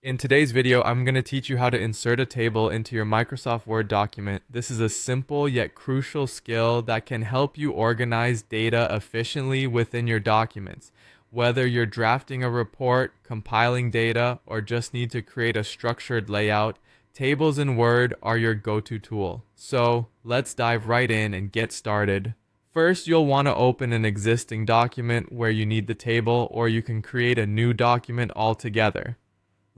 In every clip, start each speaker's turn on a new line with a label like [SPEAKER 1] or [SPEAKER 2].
[SPEAKER 1] In today's video, I'm going to teach you how to insert a table into your Microsoft Word document. This is a simple yet crucial skill that can help you organize data efficiently within your documents. Whether you're drafting a report, compiling data, or just need to create a structured layout, tables in Word are your go-to tool. So let's dive right in and get started. First, you'll want to open an existing document where you need the table, or you can create a new document altogether.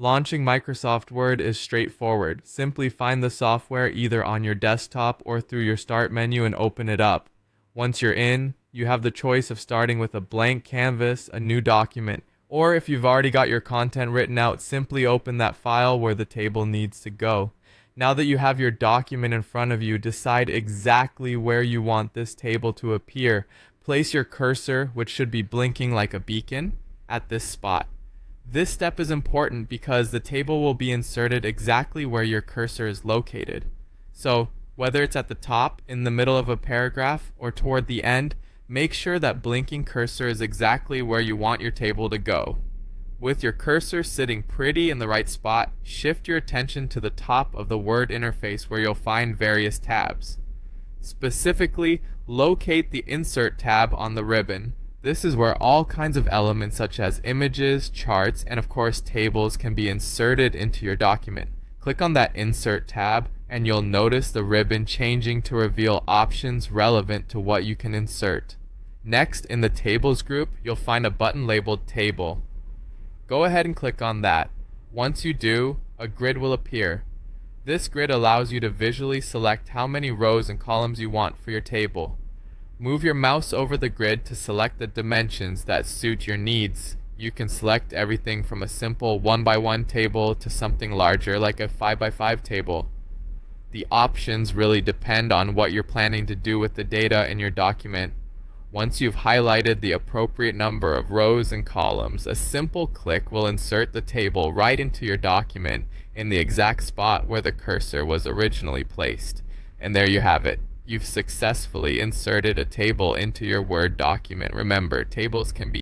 [SPEAKER 1] Launching Microsoft Word is straightforward. Simply find the software either on your desktop or through your Start menu and open it up. Once you're in, you have the choice of starting with a blank canvas, a new document, or if you've already got your content written out, simply open that file where the table needs to go. Now that you have your document in front of you, decide exactly where you want this table to appear. Place your cursor, which should be blinking like a beacon, at this spot. This step is important because the table will be inserted exactly where your cursor is located. So, whether it's at the top, in the middle of a paragraph, or toward the end, make sure that blinking cursor is exactly where you want your table to go. With your cursor sitting pretty in the right spot, shift your attention to the top of the Word interface where you'll find various tabs. Specifically, locate the Insert tab on the ribbon. This is where all kinds of elements such as images, charts, and of course tables can be inserted into your document. Click on that Insert tab and you'll notice the ribbon changing to reveal options relevant to what you can insert. Next, in the Tables group, you'll find a button labeled Table. Go ahead and click on that. Once you do, a grid will appear. This grid allows you to visually select how many rows and columns you want for your table. Move your mouse over the grid to select the dimensions that suit your needs. You can select everything from a simple 1x1 table to something larger like a 5x5 table. The options really depend on what you're planning to do with the data in your document. Once you've highlighted the appropriate number of rows and columns, a simple click will insert the table right into your document in the exact spot where the cursor was originally placed. And there you have it. You've successfully inserted a table into your Word document. Remember, tables can be